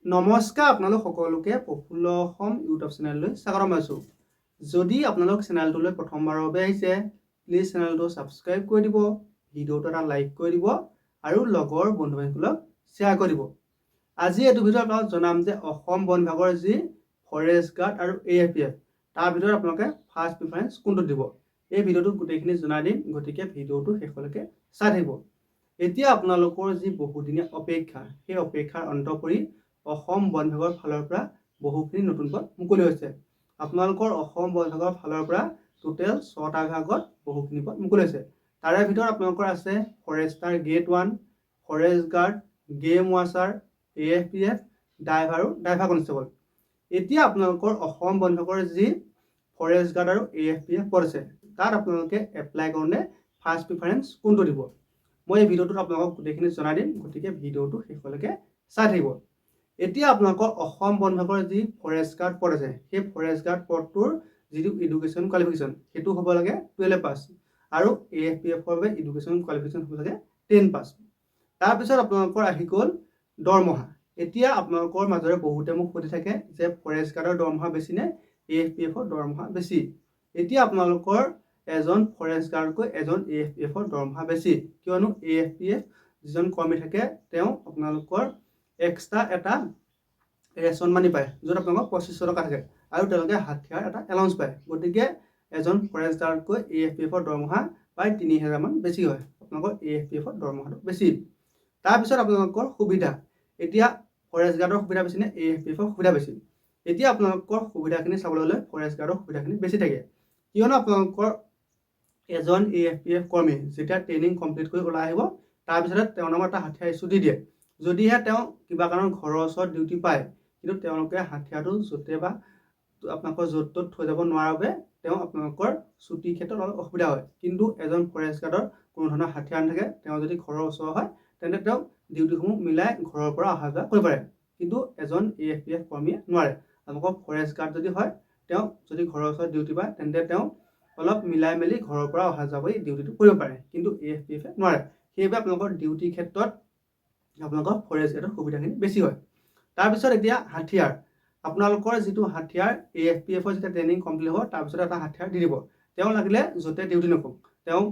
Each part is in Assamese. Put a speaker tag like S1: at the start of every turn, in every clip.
S1: নমস্কাৰ আপোনালোক সকলোকে প্ৰফুল্ল অসম ইউটিউব চেনেললৈ স্বাগতম জনাইছোঁ। যদি আপোনালোক চেনেলটোলৈ প্ৰথমবাৰৰ বাবে আহিছে প্লিজ চেনেলটো ছাবস্ক্ৰাইব কৰি দিব, ভিডিঅ'টো এটা লাইক কৰি দিব আৰু লগৰ বন্ধু বান্ধৱীসকলক শ্বেয়াৰ কৰি দিব। আজি এইটো ভিডিঅ'ত আপোনালোকক জনাম যে অসম বন বিভাগৰ যি ফৰেষ্ট গাৰ্ড আৰু AFPF তাৰ ভিতৰত আপোনালোকে ফাৰ্ষ্ট প্ৰিফাৰেঞ্চ কোনটো দিব, এই ভিডিঅ'টোত গোটেইখিনি জনাই দিম, গতিকে ভিডিঅ'টো শেষলৈকে চাই থাকিব। এতিয়া আপোনালোকৰ যি বহুদিনীয়া অপেক্ষা, সেই অপেক্ষাৰ অন্ত পৰি অসম বন বিভাগৰ ফালৰ পৰা বহুখিনি নতুন পদ মুকলি হৈছে। আপোনালোকৰ অসম বন বিভাগৰ ফালৰ পৰা টোটেল 6টা বিভাগত বহুখিনি পদ মুকলি হৈছে। তাৰে ভিতৰত আপোনালোকৰ আছে forester grade 1, forest guard, game watcher, AFPF, driver আৰু ড্ৰাইভাৰ কনষ্টেবল। এতিয়া আপোনালোকৰ অসম বন বিভাগৰ যি ফৰেষ্ট গাৰ্ড আৰু AFPF পদ আছে, তাত আপোনালোকে এপ্লাই কৰোঁতে ফাৰ্ষ্ট প্ৰিফাৰেঞ্চ কোনটো দিব, মই এই ভিডিঅ'টোত আপোনালোকক গোটেইখিনি জনাই দিম, গতিকে ভিডিঅ'টো শেষলৈকে চাই থাকিব। এতিয়া আপোনালোকৰ অসম বন বিভাগৰ যি ফৰেষ্ট গাৰ্ড পদ আছে, সেই ফৰেষ্ট গাৰ্ড পদটোৰ যিটো এডুকেশ্যন কোৱালিফিকেশ্যন সেইটো হ'ব লাগে 12 পাছ আৰু AFPFৰ বাবে এডুকেশ্যন কোৱালিফিকেশ্যন হ'ব লাগে 10 পাছ। তাৰপিছত আপোনালোকৰ আহি গ'ল দৰমহা। এতিয়া আপোনালোকৰ মাজৰে বহুতে মোক সুধি থাকে যে ফৰেষ্ট গাৰ্ডৰ দৰমহা বেছি নে AFPFৰ দৰমহা বেছি। এতিয়া আপোনালোকৰ এজন ফৰেষ্ট গাৰ্ডতকৈ এজন AFPFৰ দৰমহা বেছি, কিয়নো AFPF যিজন কৰ্মী থাকে তেওঁ আপোনালোকৰ এক্সট্ৰা এটা ৰেচন মানি পায়, য'ত আপোনালোকৰ 2500 টকা থাকে আৰু তেওঁলোকে হাথিয়াৰ এটা এলাউন্স পায়। গতিকে এজন ফৰেষ্ট গাৰ্ডতকৈ AFPFৰ দৰমহা প্ৰায় 3000 মান বেছি হয়, আপোনালোকৰ AFPFৰ দৰমহাটো বেছি। তাৰপিছত আপোনালোকৰ সুবিধা, এতিয়া ফৰেষ্ট গাৰ্ডৰ সুবিধা বেছি নে AFPFৰ সুবিধা বেছি। এতিয়া আপোনালোকৰ সুবিধাখিনি চাবলৈ হ'লে ফৰেষ্ট গাৰ্ডৰ সুবিধাখিনি বেছি থাকে, কিয়নো আপোনালোকৰ এজন AFPF কৰ্মী যেতিয়া ট্ৰেইনিং কমপ্লিট কৰি ওলাই আহিব তাৰপিছতে তেওঁৰ নামত এটা হাথিয়াৰ ইছ্যু দি দিয়ে। যদিহে তেওঁ কিবা কাৰণত ঘৰৰ ওচৰত ডিউটি পায়, কিন্তু তেওঁলোকে হাথিয়াৰটো য'তে বা আপোনালোকৰ য'ত ত'ত থৈ যাব নোৱাৰাৰ বাবে তেওঁ আপোনালোকৰ ছুটিৰ ক্ষেত্ৰত অলপ অসুবিধা হয়। কিন্তু এজন ফৰেষ্ট গাৰ্ডৰ কোনো ধৰণৰ হাথিয়াৰ নাথাকে, তেওঁ যদি ঘৰৰ ওচৰ হয় তেন্তে তেওঁ ডিউটিসমূহ মিলাই ঘৰৰ পৰা অহা যোৱা কৰিব পাৰে, কিন্তু এজন AFPF কৰ্মীয়ে নোৱাৰে। আপোনালোকৰ ফৰেষ্ট গাৰ্ড যদি হয়, তেওঁ যদি ঘৰৰ ওচৰত ডিউটি পায় তেন্তে তেওঁ অলপ মিলাই মেলি ঘৰৰ পৰা অহা যোৱা কৰি ডিউটিটো কৰিব পাৰে, কিন্তু AFPFে নোৱাৰে। সেইবাবে আপোনালোকৰ ডিউটিৰ ক্ষেত্ৰত আপোনালোকৰ ফৰেষ্ট গাৰ্ডৰ সুবিধাখিনি বেছি হয়। তাৰপিছত এতিয়া হাথিয়াৰ, আপোনালোকৰ যিটো হাথিয়াৰ AFPFৰ যেতিয়া ট্ৰেইনিং কমপ্লিট হ'ব তাৰপিছত এটা হাথিয়াৰ দি দিব। তেওঁ লাগিলে য'তে ডিউটি নকৰক, তেওঁ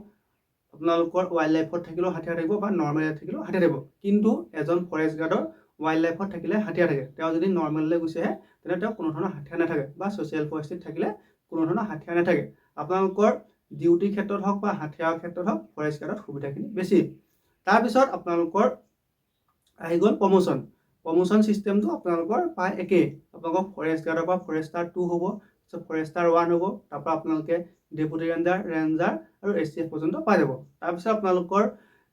S1: আপোনালোকৰ ৱাইল্ড লাইফত থাকিলেও হাথিয়াৰ থাকিব বা নৰ্মেল থাকিলেও হাথিয়াৰ থাকিব, কিন্তু এজন ফৰেষ্ট গাৰ্ডৰ ৱাইল্ড লাইফত থাকিলে হাথিয়াৰ থাকে, তেওঁ যদি নৰ্মেললৈ গুচি আহে তেন্তে তেওঁ কোনো ধৰণৰ হাথিয়াৰ নাথাকে, বা ছ'চিয়েল ফৰেষ্টত থাকিলে কোনো ধৰণৰ হাথিয়াৰ নাথাকে। আপোনালোকৰ ডিউটিৰ ক্ষেত্ৰত হওক বা হাথিয়াৰৰ ক্ষেত্ৰত হওক ফৰেষ্ট গাৰ্ডত সুবিধাখিনি বেছি। তাৰপিছত আপোনালোকৰ আহি গ'ল প্ৰমোশ্যন। প্ৰমোশ্যন চিষ্টেমটো আপোনালোকৰ প্ৰায় একেই, আপোনালোকৰ ফৰেষ্ট গাৰ্ডৰ পৰা ফৰেষ্টাৰ 2 হ'ব, তাৰপিছত ফৰেষ্টাৰ 1 হ'ব, তাৰপৰা আপোনালোকে ডেপুটি ৰেঞ্জাৰ আৰু SCF পৰ্যন্ত পাই যাব। তাৰপিছত আপোনালোকৰ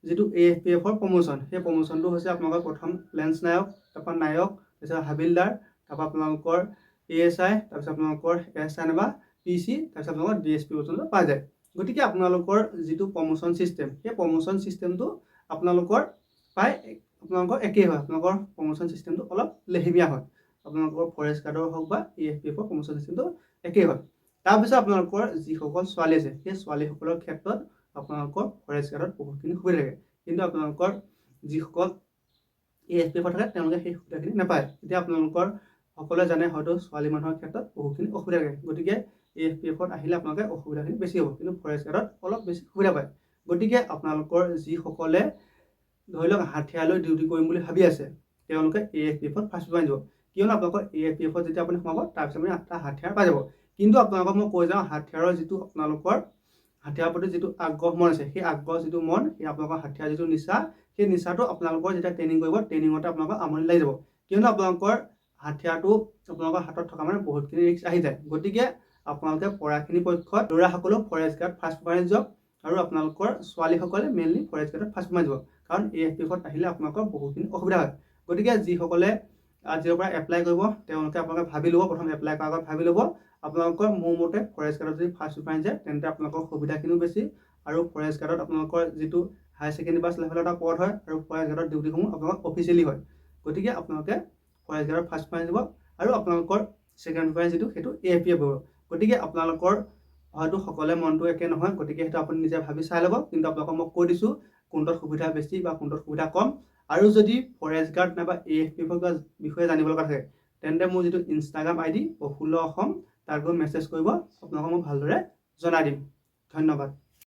S1: যিটো AFPFৰ প্ৰমোশ্যন, সেই প্ৰমোশ্যনটো হৈছে আপোনালোকৰ প্ৰথম লেন্স নায়ক, তাৰপৰা নায়ক, তাৰপিছত হাবিলদাৰ, তাৰপৰা আপোনালোকৰ ASI, তাৰপিছত আপোনালোকৰ SI নাইবা PC, তাৰপিছত আপোনালোকৰ DSP পৰ্যন্ত পাই যায়। গতিকে আপোনালোকৰ যিটো প্ৰমোশ্যন চিষ্টেম, সেই প্ৰমোশ্যন চিষ্টেমটো আপোনালোকৰ প্ৰায় আপোনালোকৰ একেই হয়। আপোনালোকৰ প্ৰমোশ্যন চিষ্টেমটো অলপ লেহেমীয়া হয়, আপোনালোকৰ ফৰেষ্ট গাৰ্ডৰ হওক বা AFPFৰ প্ৰমোশ্যন চিষ্টেমটো একেই হয়। তাৰপিছত আপোনালোকৰ যিসকল ছোৱালী আছে, সেই ছোৱালীসকলৰ ক্ষেত্ৰত আপোনালোকৰ ফৰেষ্ট গাৰ্ডত বহুতখিনি সুবিধা থাকে, কিন্তু আপোনালোকৰ যিসকল AFPFত থাকে তেওঁলোকে সেই সুবিধাখিনি নাপায়। এতিয়া আপোনালোকৰ সকলোৱে জানে হয়তো ছোৱালী মানুহৰ ক্ষেত্ৰত বহুতখিনি অসুবিধা থাকে, গতিকে AFPFত আহিলে আপোনালোকে অসুবিধাখিনি বেছি হ'ব, কিন্তু ফৰেষ্ট গাৰ্ডত অলপ বেছি সুবিধা পায়। গতিকে আপোনালোকৰ যিসকলে ধৰি লওক হাথিয়াৰলৈ ডিউটি কৰিম বুলি ভাবি আছে, তেওঁলোকে AFPFত ফাৰ্ষ্ট প্ৰিফাৰেঞ্চ দিব, কিয়নো আপোনালোকৰ AFPFত যেতিয়া আপুনি সোমাব তাৰপিছত আপুনি এটা হাথিয়াৰ পাই যাব। কিন্তু আপোনালোকক মই কৈ যাওঁ, হাথিয়াৰৰ যিটো আপোনালোকৰ হাথিয়াৰৰ প্ৰতি যিটো আগ্ৰহ মন আছে, সেই আগ্ৰহ যিটো মন, সেই আপোনালোকৰ হাথিয়াৰ যিটো নিচা, সেই নিচাটো আপোনালোকৰ যেতিয়া ট্ৰেইনিং কৰিব ট্ৰেইনিঙতে আপোনালোকৰ আমনি লাগি যাব, কিয়নো আপোনালোকৰ হাথিয়াৰটো আপোনালোকৰ হাতত থকা মানে বহুতখিনি ৰিস্ক আহি যায়। গতিকে আপোনালোকে পঢ়াখিনি পক্ষত ল'ৰাসকলেও ফৰেষ্ট গাৰ্ড ফাৰ্ষ্ট প্ৰিফাৰেঞ্চ দিয়ক, আৰু আপোনালোকৰ ছোৱালীসকলে মেইনলি ফৰেষ্ট গাৰ্ডত ফাৰ্ষ্ট প্ৰিফাৰেঞ্চ দিব, কাৰণ AFPFত আহিলে আপোনালোকৰ বহুতখিনি অসুবিধা হয়। গতিকে যিসকলে আজিৰ পৰা এপ্লাই কৰিব তেওঁলোকে আপোনালোকে ভাবি ল'ব, প্ৰথম এপ্লাই কৰাৰ আগত ভাবি ল'ব, আপোনালোকৰ মোৰ মতে ফৰেষ্ট গাৰ্ডত যদি ফাৰ্ষ্ট প্ৰিফাৰেঞ্চ যায় তেন্তে আপোনালোকৰ সুবিধাখিনিও বেছি, আৰু ফৰেষ্ট গাৰ্ডত আপোনালোকৰ যিটো হায়াৰ ছেকেণ্ডেৰী পাছ লেভেলৰ এটা পদ হয়, আৰু ফৰেষ্ট গাৰ্ডৰ ডিউটিসমূহ আপোনালোকৰ অফিচিয়েলি হয়। গতিকে আপোনালোকে ফৰেষ্ট গাৰ্ডত ফাৰ্ষ্ট প্ৰিফাৰেঞ্চ দিব, আৰু আপোনালোকৰ ছেকেণ্ড প্ৰিফাৰেঞ্চ যিটো সেইটো AFPF হ'ব। গতিকে আপোনালোকৰ হয়তো সকলোৰে মনটো একে নহয়, গতিকে সেইটো আপুনি নিজে ভাবি চাই ল'ব, কিন্তু আপোনালোকক মই কৈ দিছোঁ কোনটোত সুবিধা বেছি বা কোনটোত সুবিধা কম, আৰু যদি ফৰেষ্ট গাৰ্ড নাইবা AFPৰ বিষয়ে জানিব লগা থাকে তেন্তে মোৰ যিটো ইনষ্টাগ্ৰাম ID প্ৰফুল্ল অসম তাত গৈ মেছেজ কৰিব, আপোনালোকক মই ভালদৰে জনাই দিম। ধন্যবাদ।